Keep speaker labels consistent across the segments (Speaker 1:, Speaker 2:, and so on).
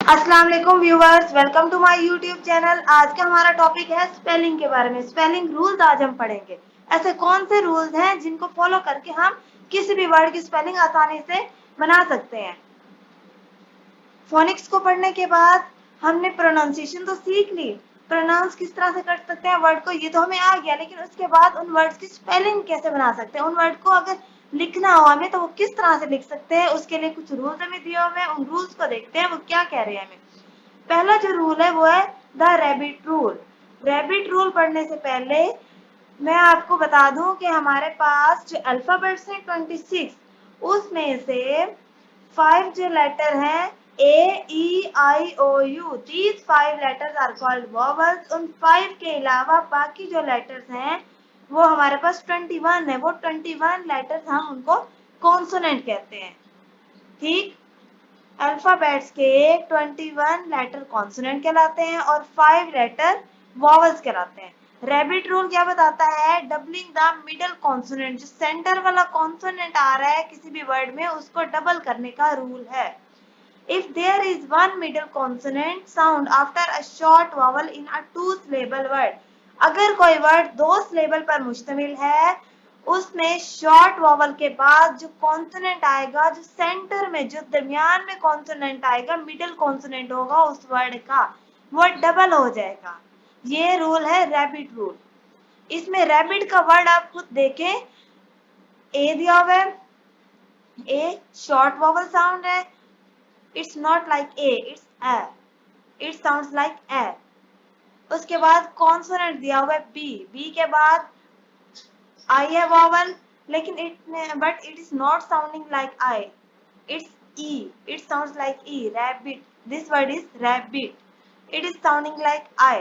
Speaker 1: अस्सलाम वालेकुम viewers, welcome to my YouTube channel. आज का हमारा टॉपिक है स्पेलिंग के बारे में। स्पेलिंग रूल्स आज हम पढ़ेंगे। ऐसे कौन से रूल्स हैं जिनको फॉलो करके हम किसी भी वर्ड की स्पेलिंग आसानी से बना सकते हैं। फोनिक्स को पढ़ने के बाद हमने प्रोनाउंसिएशन तो सीख ली, प्रोनाउंस किस तरह से कर सकते हैं वर्ड को ये तो हमें आ गया, लेकिन उसके बाद उन वर्ड्स की स्पेलिंग कैसे बना सकते हैं। उन वर्ड को अगर लिखना हो हमें तो वो किस तरह से लिख सकते हैं, उसके लिए कुछ रूल्स हमें दिए हुए हैं। उन रूल्स को देखते हैं वो क्या कह रहे हैं हमें। पहला जो रूल है वो है the rabbit rule. Rabbit rule पढ़ने से पहले मैं आपको बता दूं कि हमारे पास जो अल्फाबेट्स हैं 26, उसमें से 5 जो लेटर हैं A E I O U, these 5 letters are called vowels। उन 5 के अलावा बाकी जो लेटर्स हैं वो हमारे पास 21 है। वो 21 लेटर्स हम उनको कॉन्सोनेंट कहते हैं। ठीक, अल्फाबेट्स के 21 लेटर कॉन्सोनेंट कहलाते हैं और 5 लेटर वॉवल्स कहलाते हैं। रैबिट रूल क्या बताता है? डबलिंग द मिडल कॉन्सोनेंट, जो सेंटर वाला कॉन्सोनेंट आ रहा है किसी भी वर्ड में उसको डबल करने का रूल है। If there is one middle consonant sound after a short vowel in a two syllable word, अगर कोई वर्ड 2 सिलेबल पर मुश्तमिल है, उसमें शॉर्ट वॉवल के बाद जो कॉन्सोनेंट आएगा, जो सेंटर में, जो दरमियान में कॉन्सोनेंट आएगा, मिडिल कॉन्सोनेंट होगा उस वर्ड का, वो डबल हो जाएगा। ये रूल है रैबिट रूल। इसमें रैबिट का वर्ड आप खुद देखें, ए दिया हुआ है, ए शॉर्ट वॉवल साउंड है। It's not like A, it's A. It sounds like A. उसके बाद कॉन्सोनेंट दिया हुआ है B, B के बाद I है वॉवल, लेकिन but it is not sounding like I. It's E. It sounds like E. Rabbit. This word is rabbit. It is sounding like I.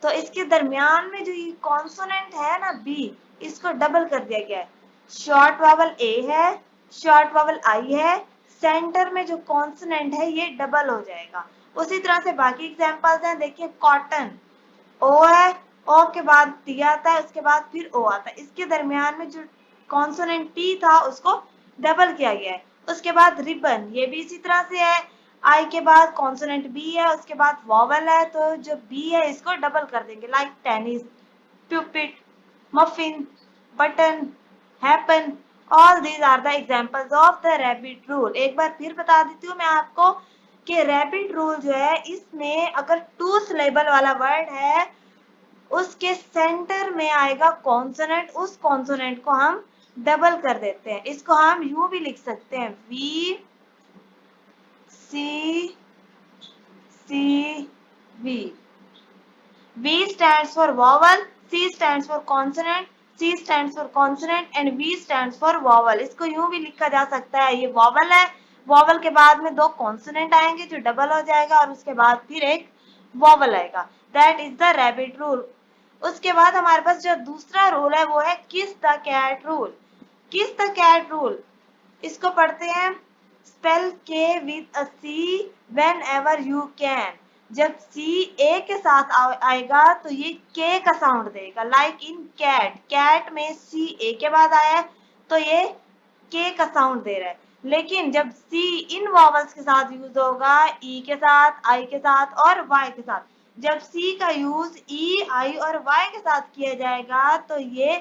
Speaker 1: तो इसके दरमियान में जो ये कॉन्सोनेंट है ना B, इसको डबल कर दिया गया है। शॉर्ट वॉवल A है, शॉर्ट वॉवल I है, सेंटर में जो कॉन्सोनेंट है ये डबल हो जाएगा। उसी तरह से बाकी एग्जांपल्स हैं। देखिए कॉटन, ओ है, ओ के बाद टी आता है, उसके बाद फिर ओ आता है। इसके दरमियान में जो कॉन्सोनेंट टी था उसको डबल किया गया है। उसके बाद रिबन, ये भी इसी तरह से है। आई के बाद कॉन्सोनेंट बी है, उसके बाद वॉवल है, तो जो बी है इसको डबल कर देंगे। Like tennis, puppet, muffin, button, happen, all these are the examples of the rabbit rule. एक बार फिर बता देती हूँ मैं आपको कि रैबिट रूल जो है, इसमें अगर 2 सिलेबल वाला वर्ड है, उसके सेंटर में आएगा कॉन्सोनेंट, उस कॉन्सोनेंट को हम डबल कर देते हैं। इसको हम यूं भी लिख सकते हैं, V C C V. V stands for vowel, C stands for consonant, C stands for consonant and V stands for vowel। इसको यूं भी लिखा जा सकता है, ये vowel है, vowel के बाद में 2 consonant आएंगे जो डबल हो जाएगा और उसके बाद फिर एक vowel आएगा। That is the rabbit rule। उसके बाद हमारे पास जो दूसरा रूल है वो है kiss the cat rule. Kiss the cat rule, इसको पढ़ते हैं, spell K with a C whenever you can. जब सी ए के साथ आएगा तो ये के का साउंड देगा। लाइक इन कैट, कैट में सी ए के बाद आया है तो ये के का साउंड दे रहा है। लेकिन जब सी इन वॉवल्स के साथ यूज होगा, ई के साथ, आई के साथ और वाई के साथ, जब सी का यूज ई, आई और वाई के साथ किया जाएगा तो ये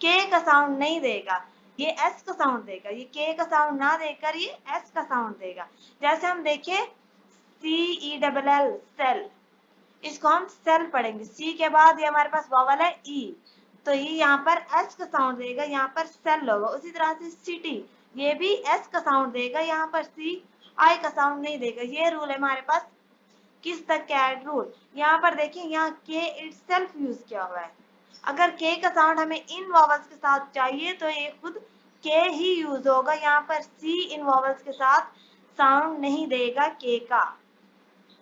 Speaker 1: के का साउंड नहीं देगा, ये एस का साउंड देगा। ये के का साउंड ना देकर ये एस का साउंड देगा। जैसे हम देखें CELL, सेल, इसको हम सेल पढ़ेंगे। सी के बाद ये हमारे पास वॉवल है ई, तो ये यहाँ पर एस का साउंड देगा, यहाँ पर सेल होगा। उसी तरह से सिटी, ये भी एस का साउंड देगा, यहाँ पर सी आई का साउंड नहीं देगा। ये रूल है हमारे पास किस द कैट रूल। यहाँ पर देखिए, यहाँ के इटसेल्फ यूज किया हुआ है। अगर के का साउंड हमें इन वॉवल्स के साथ चाहिए तो ये खुद के ही यूज होगा। यहाँ पर सी इन वॉवल्स के साथ साउंड नहीं देगा के का।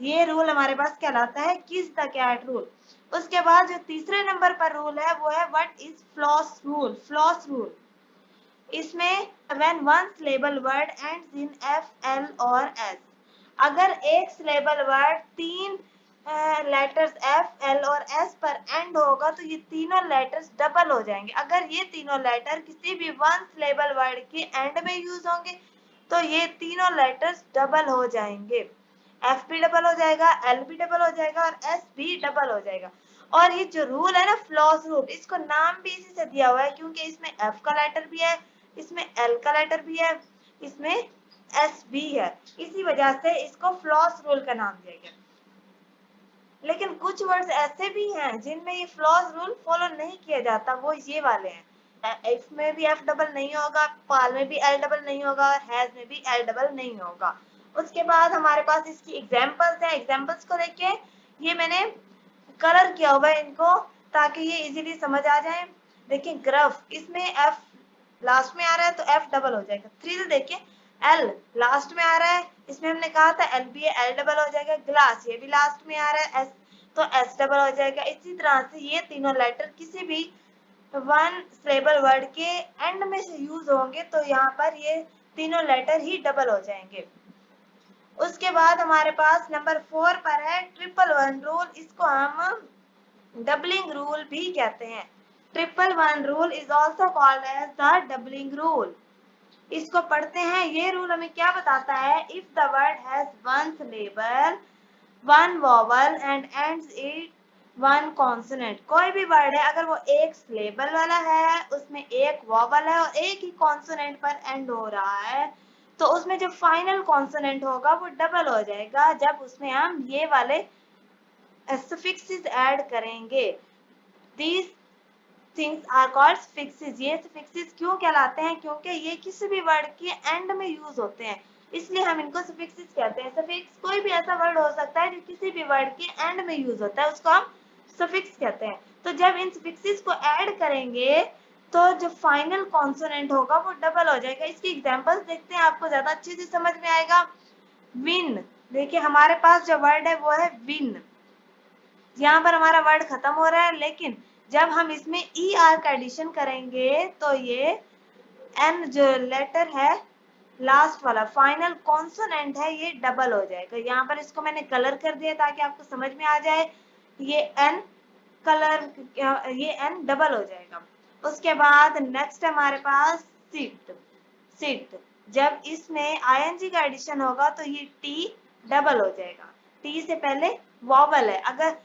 Speaker 1: ये रूल हमारे पास कहलाता है किस द कैट रूल। उसके बाद जो तीसरे नंबर पर रूल है वो है what is floss rule. Floss rule, इसमें when one syllable word ends in F, L और S, अगर एक syllable word 3 letters F, L और S पर एंड होगा तो ये तीनों लेटर्स डबल हो जाएंगे। अगर ये तीनों लेटर किसी भी वन सिलेबल वर्ड के एंड में यूज होंगे तो ये तीनों लेटर्स डबल हो जाएंगे। एफ भी डबल हो जाएगा, एल भी डबल हो जाएगा और एस भी डबल हो जाएगा। और ये जो रूल है ना फ्लॉस रूल, इसको नाम भी इसी से दिया हुआ है क्योंकि इसमें एफ का लेटर भी है, इसमें एल का लेटर भी है, इसमें एस भी है, इसी वजह से इसको फ्लॉस रूल का नाम दिया गया। लेकिन कुछ वर्ड्स ऐसे भी हैं जिनमें ये फ्लॉस रूल फॉलो नहीं किया जाता, वो ये वाले हैं। इफ में भी एफ डबल नहीं होगा, पाल में भी एल डबल नहीं होगा, हैज में भी एल डबल नहीं होगा। उसके बाद हमारे पास इसकी एग्जांपल्स हैं। एग्जांपल्स को देखिए, ये मैंने कलर किया हुआ है इनको ताकि ये इजीली समझ आ जाए। देखिए ग्रफ, इसमें एफ लास्ट में आ रहा है तो एफ डबल हो जाएगा। थ्रिल देखिए, एल लास्ट में आ रहा है, इसमें हमने कहा था एल भी है, एल डबल हो जाएगा। ग्लास, ये भी लास्ट में आ रहा है, एस तो एस डबल हो जाएगा। इसी तरह से ये तीनों लेटर किसी भी वन सिलेबल वर्ड के एंड में से यूज होंगे तो यहाँ पर ये तीनों लेटर ही डबल हो जाएंगे। उसके बाद हमारे पास नंबर 4 पर है ट्रिपल वन रूल। इसको हम डबलिंग रूल भी कहते हैं। Triple one rule is also called as the doubling rule. इसको पढ़ते हैं। ये रूल हमें क्या बताता है? If the word has one syllable, one vowel and ends it one consonant. कोई भी वर्ड है अगर वो एक सिलेबल वाला है, उसमें एक वॉवल है और एक ही कॉन्सोनेंट पर एंड हो रहा है, तो उसमें जो फाइनल कॉन्सोनेंट होगा वो डबल हो जाएगा जब उसमें हम ये वाले सफिक्सेस ऐड करेंगे। These things are called suffixes. ये सफिक्सेस क्यों कहलाते हैं? क्योंकि ये किसी भी वर्ड के एंड में यूज होते हैं, इसलिए हम इनको सफिक्सेस कहते हैं। सफिक्स कोई भी ऐसा वर्ड हो सकता है जो किसी भी वर्ड के एंड में यूज होता है, उसको हम सफिक्स कहते हैं। तो जब इन सफिक्सेस को ऐड करेंगे तो जो फाइनल कॉन्सोनेंट होगा वो डबल हो जाएगा। इसकी एग्जांपल्स देखते हैं, आपको ज्यादा अच्छे से समझ में आएगा। विन, देखिए हमारे पास जो वर्ड है वो है विन। यहाँ पर हमारा वर्ड खत्म हो रहा है, लेकिन जब हम इसमें ई आर का एडिशन करेंगे तो ये एन जो लेटर है लास्ट वाला फाइनल कॉन्सोनेंट है, ये डबल हो जाएगा। यहाँ पर इसको मैंने कलर कर दिया ताकि आपको समझ में आ जाए। ये एन कलर, ये एन डबल हो जाएगा। उसके बाद नेक्स्ट हमारे पास सिट। सिट, जब इसमें आईएनजी का एडिशन होगा तो ये टी डबल हो जाएगा। टी से पहले वॉवल है, अगर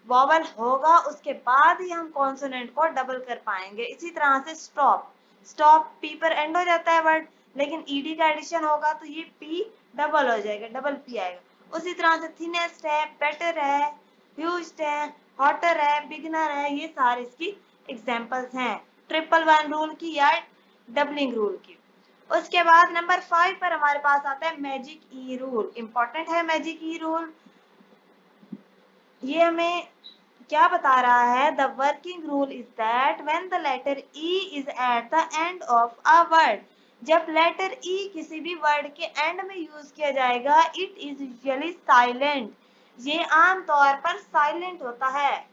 Speaker 1: वॉवल होगा उसके बाद ही हम कॉन्सोनेंट को डबल कर पाएंगे। इसी तरह से स्टॉप, स्टॉप पी पर एंड हो जाता है वर्ड, लेकिन ईडी का एडिशन होगा तो ये पी डबल हो जाएगा, डबल पी आएगा। उसी तरह से थिनेस्ट है, बेटर है, ह्यूज्ड है, हॉटर है, बिगनर है, ये सारे इसकी एग्जांपल्स हैं ट्रिपल वन रूल की या डबलिंग रूल की। उसके बाद नंबर 5 पर हमारे पास आता है मैजिक ई रूल। इंपॉर्टेंट है मैजिक ई रूल। ये हमें क्या बता रहा है? The working rule is that when the letter E is at the end of a word, जब लेटर ई किसी भी वर्ड के एंड में यूज किया जाएगा, इट इज यूजुअली साइलेंट। ये आमतौर पर साइलेंट होता है।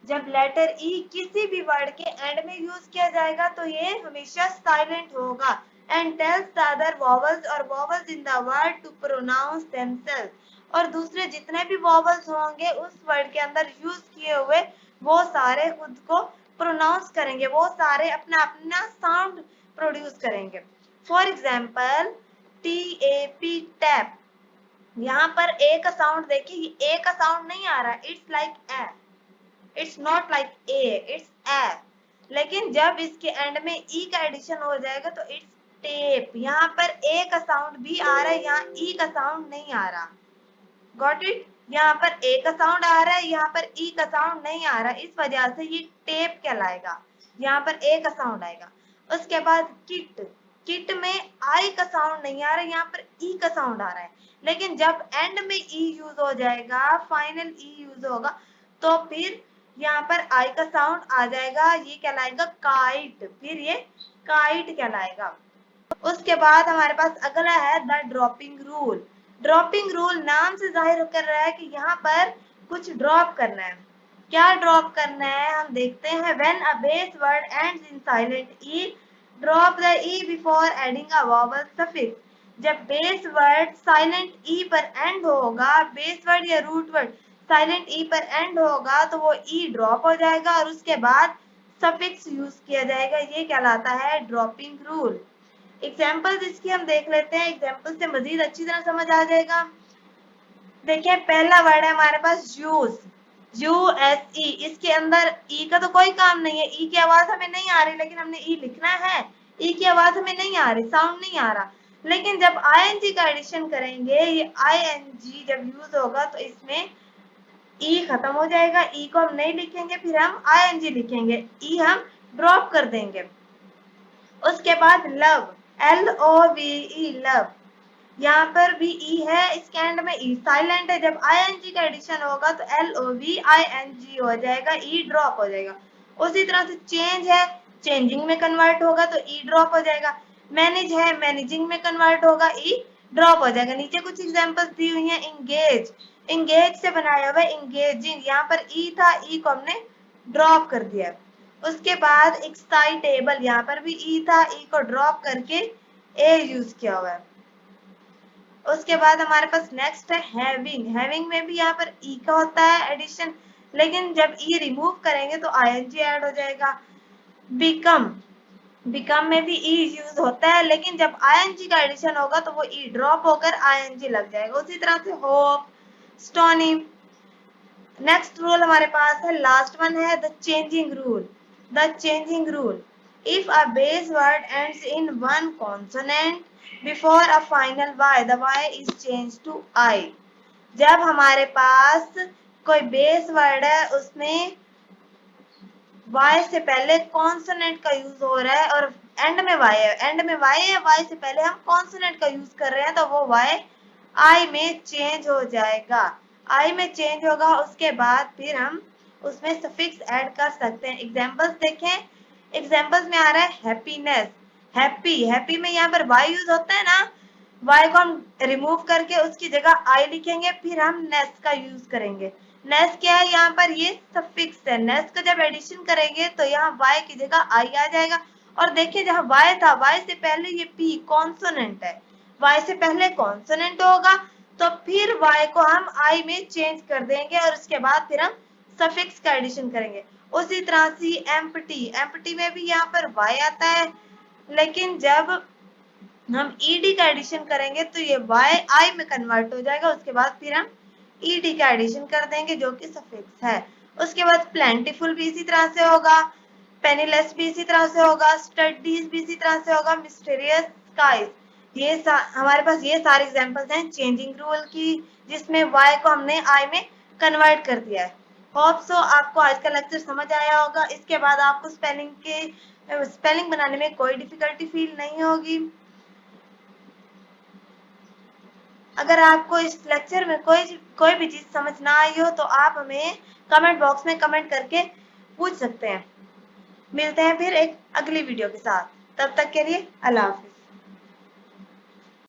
Speaker 1: जब लेटर ई किसी भी वर्ड के एंड में यूज किया जाएगा तो ये हमेशा साइलेंट होगा। And tells the other vowels और vowels in the word to pronounce themself. और दूसरे जितने भी वॉवल्स होंगे उस वर्ड के अंदर यूज किए हुए, वो सारे खुद को प्रोनाउंस करेंगे, वो सारे अपना अपना साउंड प्रोड्यूस करेंगे। For example T A P tap, यहाँ पर ए का साउंड देखिए, ए का साउंड नहीं आ रहा, it's like a, it's not like a, it's a. लेकिन जब इसके एंड में ई का एडिशन हो जाएगा तो इट्स टेप। यहाँ पर ए का साउंड भी आ रहा है, यहाँ ई का साउंड नहीं आ रहा। Got it? यहाँ पर ए का साउंड आ रहा है, यहाँ पर ई का साउंड नहीं आ रहा, इस वजह से ये टेप कहलाएगा। यहाँ पर ए का साउंड आएगा। उसके बाद किट, किट में आई का साउंड नहीं आ रहा, यहाँ पर ई का साउंड आ रहा है। लेकिन जब एंड में ई यूज हो जाएगा, फाइनल ई यूज होगा, तो फिर यहाँ पर आई का साउंड आ जाएगा, ये कहलाएगा काइट, फिर ये काइट कहलाएगा। उसके बाद हमारे पास अगला है the dropping rule. Dropping rule नाम से जाहिर कर रहा है कि यहाँ पर कुछ ड्रॉप करना है। क्या ड्रॉप करना है हम देखते हैं। When a base word ends in silent E, drop the E before adding a vowel suffix. जब बेस वर्ड साइलेंट ई पर एंड होगा, बेस वर्ड या रूट वर्ड साइलेंट ई पर एंड होगा तो वो ई ड्रॉप हो जाएगा और उसके बाद सफिक्स यूज किया जाएगा, ये कहलाता है ड्रॉपिंग रूल। एग्जाम्पल्स इसकी हम देख लेते हैं, एग्जाम्पल से मजीद अच्छी तरह समझ आ जाएगा। देखिए पहला वर्ड है हमारे पास यूज, USE। इसके अंदर ई का तो कोई काम नहीं है, ई की आवाज हमें नहीं आ रही, लेकिन हमने ई लिखना है। ई की आवाज हमें नहीं आ रही, साउंड नहीं आ रहा। लेकिन जब ING का एडिशन करेंगे, ये ING जब यूज होगा तो इसमें ई खत्म हो जाएगा। ई को हम नहीं लिखेंगे, फिर हम ING लिखेंगे, ई हम ड्रॉप कर देंगे। उसके बाद लव, LOVE, लव। यहाँ पर भी ई है, इसके एंड में ई साइलेंट है। जब ING का एडिशन होगा तो LOVING हो जाएगा, ई ड्रॉप हो जाएगा। उसी तरह से चेंज है, चेंजिंग में कन्वर्ट होगा तो ई ड्रॉप हो जाएगा। मैनेज है, मैनेजिंग में कन्वर्ट होगा, ई ड्रॉप हो जाएगा। नीचे कुछ एग्जांपल्स दी हुई हैं। इंगेज, इंगेज से बनाया हुआ इंगेजिंग, यहाँ पर ई था, ई को हमने ड्रॉप कर दिया। उसके बाद एक्साइटेबल, यहाँ पर भी ई था, ई को ड्रॉप करके ए यूज किया हुआ है। उसके बाद हमारे पास नेक्स्ट है हैविंग। हैविंग में भी यहाँ पर ई का होता है एडिशन, लेकिन जब ई रिमूव करेंगे तो ING ऐड हो जाएगा। बिकम, बिकम में भी ई यूज होता है, लेकिन जब ING का एडिशन होगा तो वो ई ड्रॉप होकर ING लग जाएगा। उसी तरह से होप, स्टोनी। नेक्स्ट रूल हमारे पास है, लास्ट वन है the changing rule. The changing rule, if a base word ends in one consonant before a final y, the y is changed to I। जब हमारे पास कोई बेस वर्ड है, उसमें y से पहले कॉन्सोनेंट का यूज हो रहा है और एंड में y है, एंड में y है, y से पहले हम कॉन्सोनेंट का यूज कर रहे हैं, तो वो y I में चेंज हो जाएगा। I में चेंज होगा, उसके बाद फिर हम उसमें सफिक्स ऐड कर सकते हैं। एग्जांपल्स देखें, एग्जांपल्स में आ रहा है हैप्पीनेस, हैप्पी। हैप्पी में यहाँ पर y यूज होता है ना, y को हम रिमूव करके उसकी जगह I लिखेंगे, फिर हम नेस का यूज करेंगे। नेस क्या है, यहाँ पर ये सफिक्स है। नेस का जब एडिशन करेंगे तो यहाँ y की जगह I आ जाएगा। और देखिए जहाँ y था, y से पहले ये p कॉन्सोनेंट है, y से पहले कॉन्सोनेंट होगा तो फिर y को हम I में चेंज कर देंगे और उसके बाद फिर हम सफिक्स का एडिशन करेंगे। उसी तरह से एम्प्टी, एम्प्टी में भी यहाँ पर y आता है, लेकिन जब हम ed का एडिशन करेंगे तो ये y I में कन्वर्ट हो जाएगा। उसके बाद फिर हम ed का एडिशन कर देंगे जो कि सफिक्स है। उसके बाद प्लेंटीफुल भी इसी तरह से होगा, पेनीलेस भी इसी तरह से होगा, स्टडीज भी इसी तरह से होगा, मिस्टीरियस स्काईज। ये हमारे पास ये सारे एग्जांपल्स हैं चेंजिंग रूल की, जिसमें y को हमने I में कन्वर्ट कर दिया है। होप सो आपको आज का लेक्चर समझ आया होगा। इसके बाद आपको स्पेलिंग बनाने में कोई डिफिकल्टी फील नहीं होगी। अगर आपको इस लेक्चर में कोई भी चीज समझ ना आई हो तो आप हमें कमेंट बॉक्स में कमेंट करके पूछ सकते हैं। मिलते हैं फिर एक अगली वीडियो के साथ, तब तक के लिए अल्लाह हाफिज।